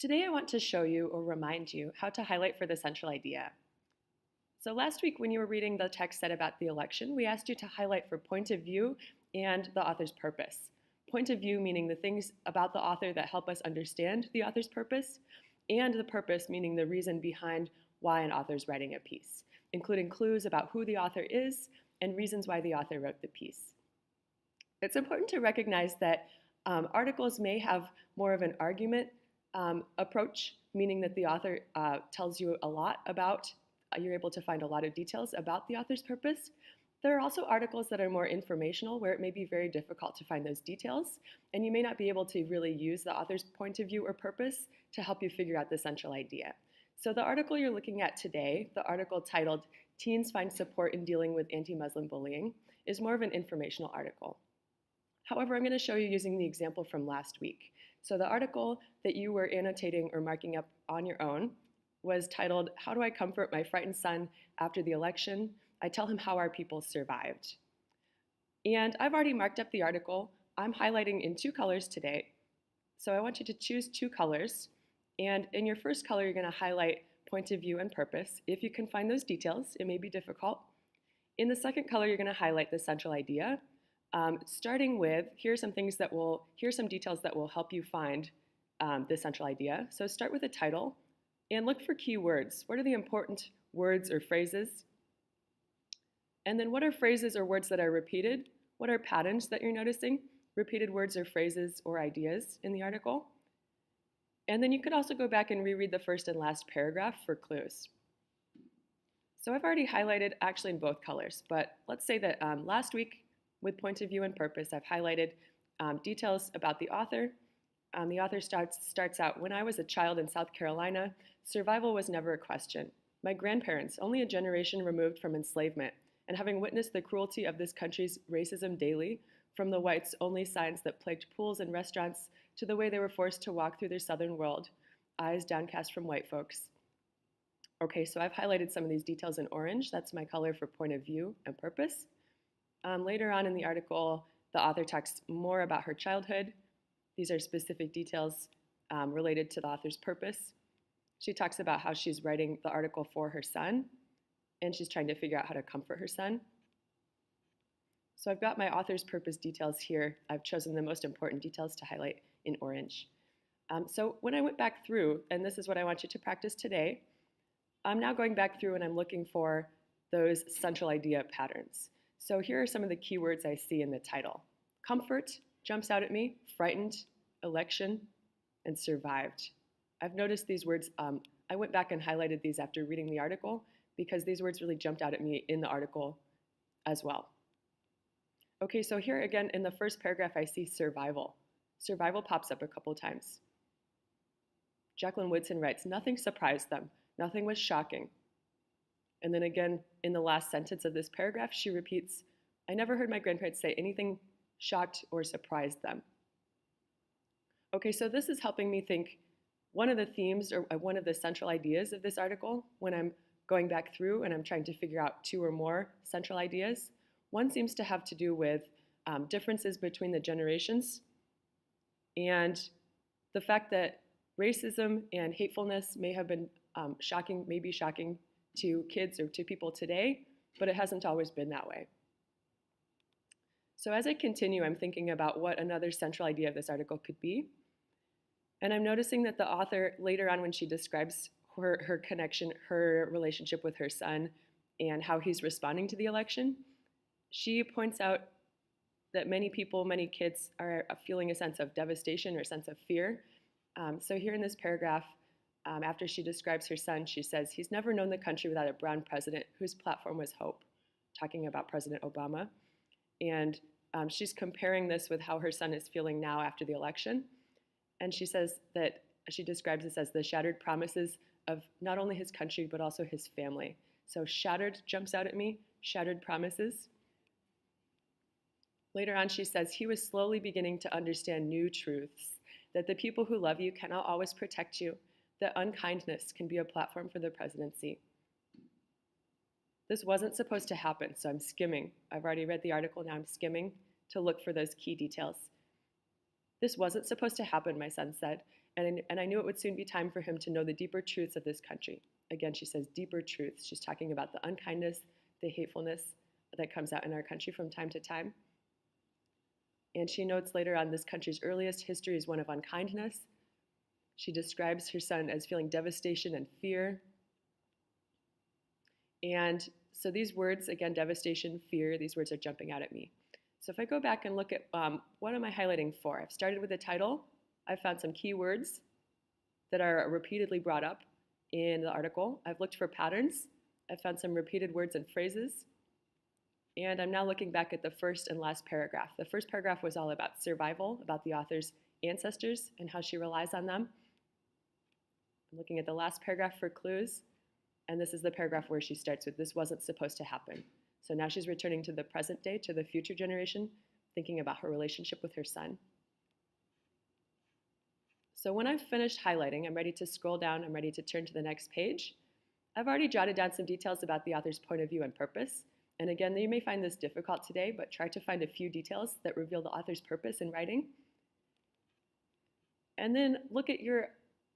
Today I want to show you or remind you how to highlight for the central idea. So last week when you were reading the text said about the election, we asked you to highlight for point of view and the author's purpose. Point of view meaning the things about the author that help us understand the author's purpose, and the purpose meaning the reason behind why an author is writing a piece, including clues about who the author is and reasons why the author wrote the piece. It's important to recognize that articles may have more of an argument approach, meaning that the author tells you a lot about, you're able to find a lot of details about the author's purpose. There are also articles that are more informational where it may be very difficult to find those details, and you may not be able to really use the author's point of view or purpose to help you figure out the central idea. So the article you're looking at today, the article titled "Teens Find Support in Dealing with Anti-Muslim Bullying," is more of an informational article. However, I'm going to show you using the example from last week. So the article that you were annotating or marking up on your own was titled, "How do I comfort my frightened son after the election? I tell him how our people survived." And I've already marked up the article. I'm highlighting in two colors today. So I want you to choose two colors. And in your first color, you're going to highlight point of view and purpose. If you can find those details, it may be difficult. In the second color, you're going to highlight the central idea. Starting with, here's some details that will help you find the central idea. So start with a title and look for key words. What are the important words or phrases? And then what are phrases or words that are repeated? What are patterns that you're noticing? Repeated words or phrases or ideas in the article. And then you could also go back and reread the first and last paragraph for clues. So I've already highlighted actually in both colors, but let's say that last week, with point of view and purpose, I've highlighted details about the author. The author starts out, "When I was a child in South Carolina, survival was never a question. My grandparents, only a generation removed from enslavement, and having witnessed the cruelty of this country's racism daily, from the whites' only signs that plagued pools and restaurants to the way they were forced to walk through their southern world, eyes downcast from white folks." Okay, so I've highlighted some of these details in orange. That's my color for point of view and purpose. Later on in the article, the author talks more about her childhood. These are specific details related to the author's purpose. She talks about how she's writing the article for her son, and she's trying to figure out how to comfort her son. So I've got my author's purpose details here. I've chosen the most important details to highlight in orange. So when I went back through, and this is what I want you to practice today, I'm now going back through and I'm looking for those central idea patterns. So here are some of the keywords I see in the title. Comfort jumps out at me, frightened, election, and survived. I've noticed these words. I went back and highlighted these after reading the article because these words really jumped out at me in the article as well. Okay, so here again in the first paragraph I see survival. Survival pops up a couple times. Jacqueline Woodson writes, "Nothing surprised them. Nothing was shocking." And then again, in the last sentence of this paragraph, she repeats, "I never heard my grandparents say anything shocked or surprised them." Okay, so this is helping me think one of the themes or one of the central ideas of this article when I'm going back through and I'm trying to figure out two or more central ideas. One seems to have to do with differences between the generations and the fact that racism and hatefulness may have been shocking to kids or to people today, but it hasn't always been that way. So as I continue, I'm thinking about what another central idea of this article could be. And I'm noticing that the author, later on when she describes her connection, her relationship with her son, and how he's responding to the election, she points out that many kids are feeling a sense of devastation or a sense of fear. So here in this paragraph, after she describes her son, she says, "He's never known the country without a brown president whose platform was hope," talking about President Obama. And she's comparing this with how her son is feeling now after the election. And she describes this as the shattered promises of not only his country, but also his family. So shattered jumps out at me, shattered promises. Later on, she says, "He was slowly beginning to understand new truths, that the people who love you cannot always protect you, that unkindness can be a platform for the presidency." This wasn't supposed to happen, so I'm skimming. I've already read the article, now I'm skimming to look for those key details. "This wasn't supposed to happen," my son said, and I knew it would soon be time for him to know the deeper truths of this country. Again, she says deeper truths. She's talking about the unkindness, the hatefulness that comes out in our country from time to time. And she notes later on this country's earliest history is one of unkindness. She describes her son as feeling devastation and fear. And so these words, again, devastation, fear, these words are jumping out at me. So if I go back and look at what am I highlighting for? I've started with the title. I've found some keywords that are repeatedly brought up in the article. I've looked for patterns. I've found some repeated words and phrases. And I'm now looking back at the first and last paragraph. The first paragraph was all about survival, about the author's ancestors and how she relies on them. I'm looking at the last paragraph for clues. And this is the paragraph where she starts with, this wasn't supposed to happen. So now she's returning to the present day, to the future generation, thinking about her relationship with her son. So when I've finished highlighting, I'm ready to scroll down, I'm ready to turn to the next page. I've already jotted down some details about the author's point of view and purpose. And again, you may find this difficult today, but try to find a few details that reveal the author's purpose in writing. And then look at your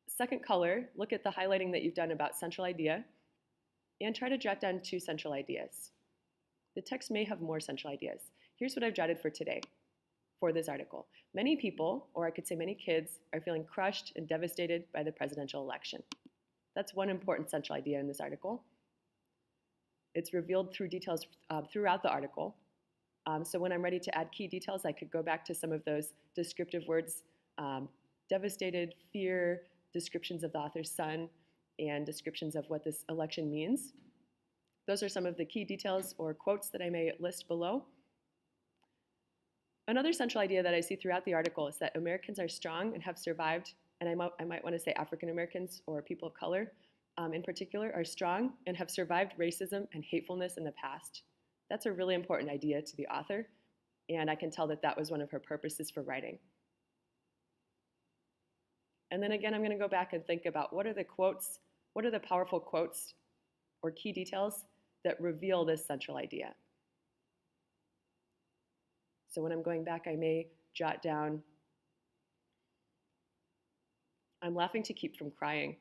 second color, look at the highlighting that you've done about central idea, and try to jot down 2 central ideas. The text may have more central ideas. Here's what I've jotted for today, for this article. Many people, or I could say many kids, are feeling crushed and devastated by the presidential election. That's one important central idea in this article. It's revealed through details throughout the article. So when I'm ready to add key details, I could go back to some of those descriptive words, devastated, fear, descriptions of the author's son, and descriptions of what this election means. Those are some of the key details or quotes that I may list below. Another central idea that I see throughout the article is that Americans are strong and have survived, and I might want to say African Americans or people of color in particular are strong and have survived racism and hatefulness in the past. That's a really important idea to the author, and I can tell that that was one of her purposes for writing. And then again, I'm going to go back and think about what are the quotes, what are the powerful quotes or key details that reveal this central idea. So when I'm going back, I may jot down, I'm laughing to keep from crying.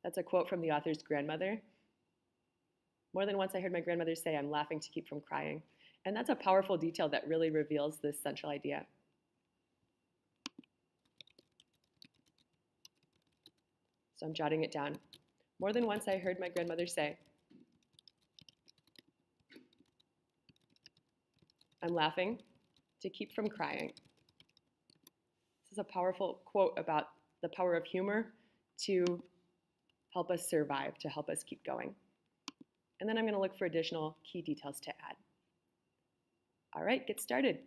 That's a quote from the author's grandmother. More than once I heard my grandmother say, I'm laughing to keep from crying. And that's a powerful detail that really reveals this central idea. So I'm jotting it down. More than once I heard my grandmother say, I'm laughing to keep from crying. This is a powerful quote about the power of humor to help us survive, to help us keep going. And then I'm going to look for additional key details to add. All right, get started.